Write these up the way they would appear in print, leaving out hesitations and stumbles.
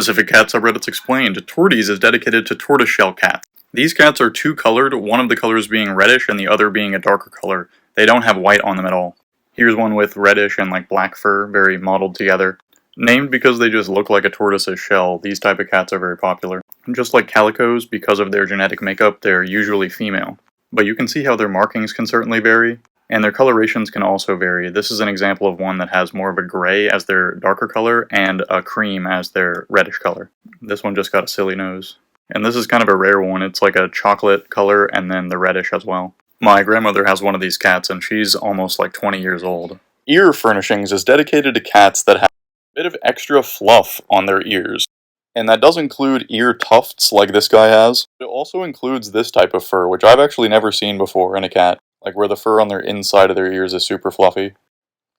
Specific cat subreddits explained. Torties is dedicated to tortoiseshell cats. These cats are two-colored, one of the colors being reddish and the other being a darker color. They don't have white on them at all. Here's one with reddish and like black fur, very mottled together. Named because they just look like a tortoise's shell, these type of cats are very popular. And just like calicos, because of their genetic makeup, they're usually female. But you can see how their markings can certainly vary, and their colorations can also vary. This is an example of one that has more of a gray as their darker color and a cream as their reddish color. This one just got a silly nose. And this is kind of a rare one. It's like a chocolate color and then the reddish as well. My grandmother has one of these cats and she's almost like 20 years old. Ear furnishings is dedicated to cats that have a bit of extra fluff on their ears. And that does include ear tufts like this guy has. It also includes this type of fur, which I've actually never seen before in a cat. Like where the fur on their inside of their ears is super fluffy.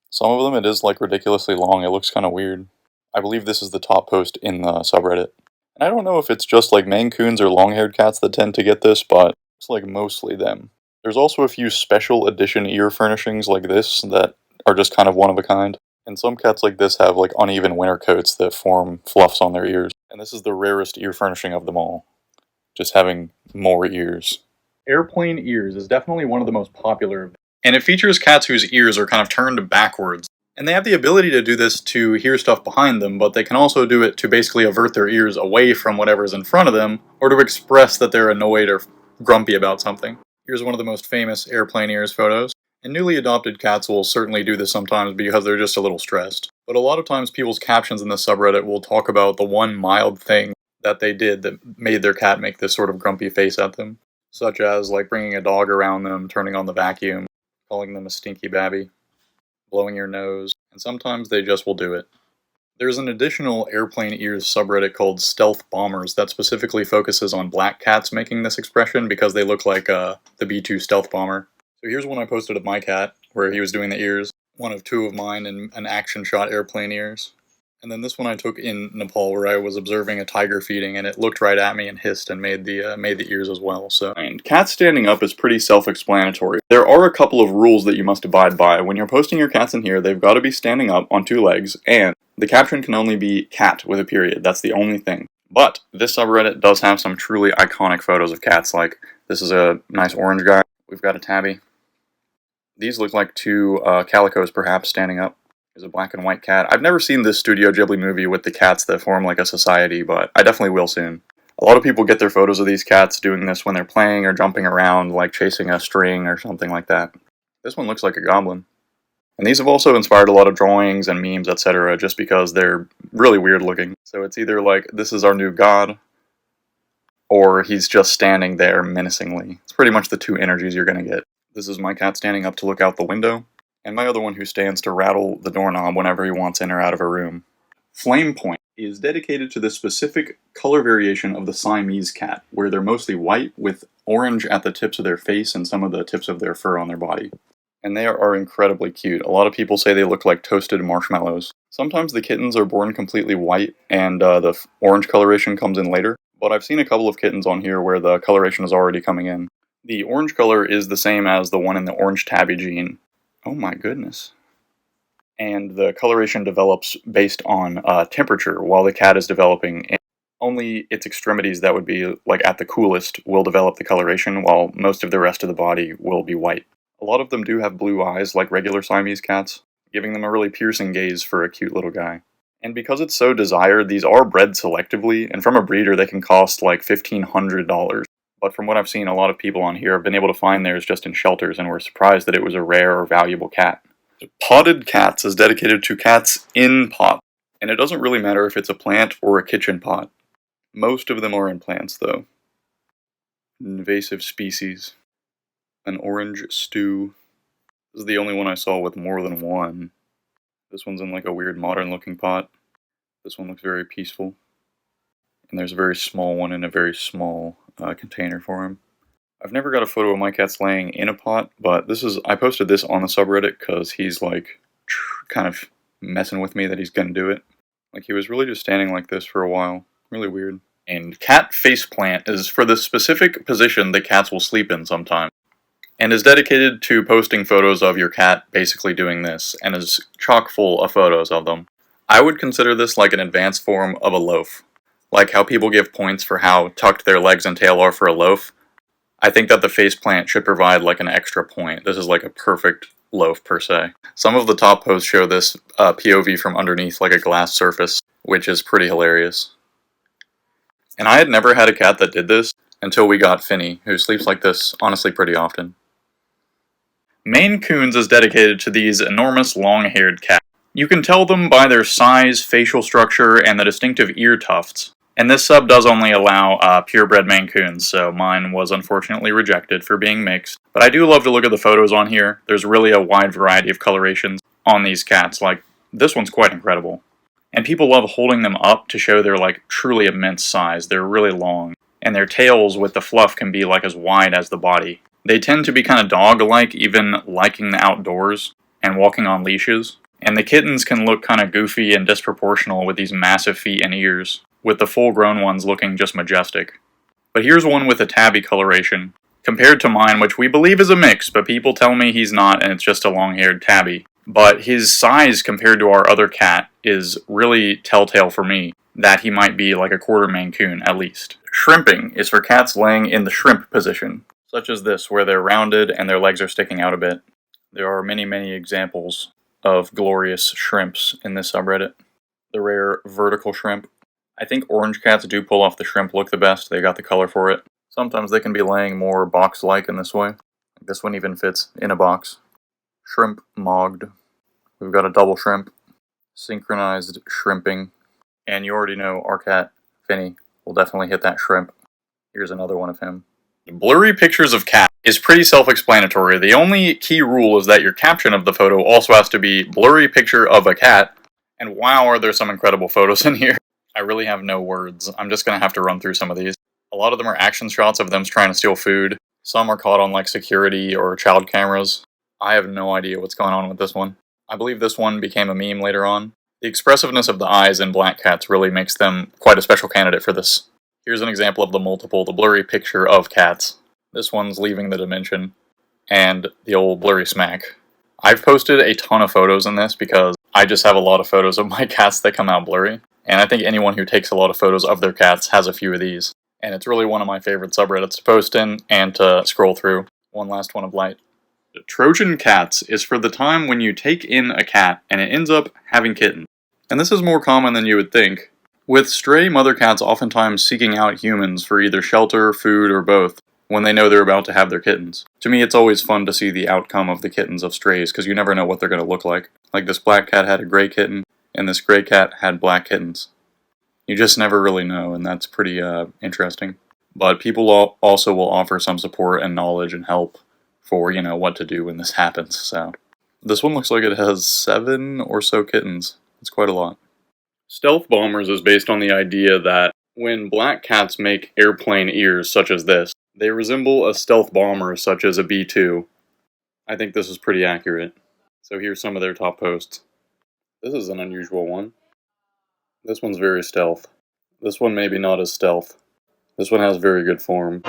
Some of them it is like ridiculously long. It looks kind of weird. I believe this is the top post in the subreddit. And I don't know if it's just like Maine Coons or long-haired cats that tend to get this, but it's like mostly them. There's also a few special edition ear furnishings like this that are just kind of one of a kind. And some cats like this have like uneven winter coats that form fluffs on their ears. And this is the rarest ear furnishing of them all. Just having more ears. Airplane ears is definitely one of the most popular. And it features cats whose ears are kind of turned backwards. And they have the ability to do this to hear stuff behind them, but they can also do it to basically avert their ears away from whatever's in front of them, or to express that they're annoyed or grumpy about something. Here's one of the most famous airplane ears photos. And newly adopted cats will certainly do this sometimes because they're just a little stressed. But a lot of times people's captions in this subreddit will talk about the one mild thing that they did that made their cat make this sort of grumpy face at them. Such as like bringing a dog around them, turning on the vacuum, calling them a stinky babby, blowing your nose, and sometimes they just will do it. There's an additional airplane ears subreddit called Stealth Bombers that specifically focuses on black cats making this expression because they look like the B-2 stealth bomber. So here's one I posted of my cat, where he was doing the ears. One of two of mine in an action shot airplane ears. And then this one I took in Nepal, where I was observing a tiger feeding, and it looked right at me and hissed and made the ears as well. So, and cat standing up is pretty self-explanatory. There are a couple of rules that you must abide by. When you're posting your cats in here, they've got to be standing up on two legs, and the caption can only be cat with a period. That's the only thing. But this subreddit does have some truly iconic photos of cats. Like this is a nice orange guy. We've got a tabby. These look like two calicos, perhaps, standing up. There's a black and white cat. I've never seen this Studio Ghibli movie with the cats that form like a society, but I definitely will soon. A lot of people get their photos of these cats doing this when they're playing or jumping around, like chasing a string or something like that. This one looks like a goblin. And these have also inspired a lot of drawings and memes, etc., just because they're really weird looking. So it's either like, this is our new god, or he's just standing there menacingly. It's pretty much the two energies you're going to get. This is my cat standing up to look out the window, and my other one who stands to rattle the doorknob whenever he wants in or out of a room. Flame Point is dedicated to the specific color variation of the Siamese cat, where they're mostly white with orange at the tips of their face and some of the tips of their fur on their body. And they are incredibly cute. A lot of people say they look like toasted marshmallows. Sometimes the kittens are born completely white and the orange coloration comes in later, but I've seen a couple of kittens on here where the coloration is already coming in. The orange color is the same as the one in the orange tabby gene. Oh my goodness. And the coloration develops based on temperature while the cat is developing. And only its extremities that would be like at the coolest will develop the coloration, while most of the rest of the body will be white. A lot of them do have blue eyes like regular Siamese cats, giving them a really piercing gaze for a cute little guy. And because it's so desired, these are bred selectively, and from a breeder they can cost like $1,500. But from what I've seen, a lot of people on here have been able to find theirs just in shelters and were surprised that it was a rare or valuable cat. Potted Cats is dedicated to cats in pot, and it doesn't really matter if it's a plant or a kitchen pot. Most of them are in plants, though. Invasive species. An orange stew. This is the only one I saw with more than one. This one's in like a weird modern looking pot. This one looks very peaceful. And there's a very small one in a very small container for him. I've never got a photo of my cats laying in a pot, but I posted this on the subreddit because he's like kind of messing with me that he's gonna do it. Like he was really just standing like this for a while. Really weird. And cat faceplant is for the specific position that cats will sleep in sometimes. And is dedicated to posting photos of your cat basically doing this, and is chock full of photos of them. I would consider this like an advanced form of a loaf. Like how people give points for how tucked their legs and tail are for a loaf. I think that the faceplant should provide like an extra point. This is like a perfect loaf per se. Some of the top posts show this POV from underneath like a glass surface, which is pretty hilarious. And I had never had a cat that did this until we got Finny, who sleeps like this honestly pretty often. Maine Coons is dedicated to these enormous long-haired cats. You can tell them by their size, facial structure, and the distinctive ear tufts. And this sub does only allow purebred Maine Coons, so mine was unfortunately rejected for being mixed. But I do love to look at the photos on here. There's really a wide variety of colorations on these cats, like this one's quite incredible. And people love holding them up to show their like truly immense size. They're really long, and their tails with the fluff can be like as wide as the body. They tend to be kind of dog-like, even liking the outdoors and walking on leashes. And the kittens can look kind of goofy and disproportional with these massive feet and ears, with the full-grown ones looking just majestic. But here's one with a tabby coloration, compared to mine, which we believe is a mix, but people tell me he's not and it's just a long-haired tabby. But his size compared to our other cat is really telltale for me that he might be like a quarter Maine Coon at least. Shrimping is for cats laying in the shrimp position, such as this, where they're rounded and their legs are sticking out a bit. There are many, many examples of glorious shrimps in this subreddit. The rare vertical shrimp. I think orange cats do pull off the shrimp look the best. They got the color for it. Sometimes they can be laying more box-like in this way. This one even fits in a box. Shrimp mogged. We've got a double shrimp. Synchronized shrimping. And you already know our cat, Finny, will definitely hit that shrimp. Here's another one of him. Blurry pictures of cat is pretty self-explanatory. The only key rule is that your caption of the photo also has to be blurry picture of a cat. And wow, are there some incredible photos in here. I really have no words. I'm just going to have to run through some of these. A lot of them are action shots of them trying to steal food. Some are caught on like security or child cameras. I have no idea what's going on with this one. I believe this one became a meme later on. The expressiveness of the eyes in black cats really makes them quite a special candidate for this. Here's an example of the blurry picture of cats. This one's leaving the dimension, and the old blurry smack. I've posted a ton of photos in this because I just have a lot of photos of my cats that come out blurry, and I think anyone who takes a lot of photos of their cats has a few of these. And it's really one of my favorite subreddits to post in and to scroll through. One last one of light. Trojan cats is for the time when you take in a cat and it ends up having kittens. And this is more common than you would think, with stray mother cats oftentimes seeking out humans for either shelter, food, or both when they know they're about to have their kittens. To me, it's always fun to see the outcome of the kittens of strays because you never know what they're going to look like. Like this black cat had a gray kitten, and this gray cat had black kittens. You just never really know, and that's pretty interesting. But people also will offer some support and knowledge and help for, what to do when this happens. So this one looks like it has 7 or so kittens. It's quite a lot. Stealth bombers is based on the idea that when black cats make airplane ears such as this, they resemble a stealth bomber such as a B-2. I think this is pretty accurate. So here's some of their top posts. This is an unusual one. This one's very stealth. This one maybe not as stealth. This one has very good form.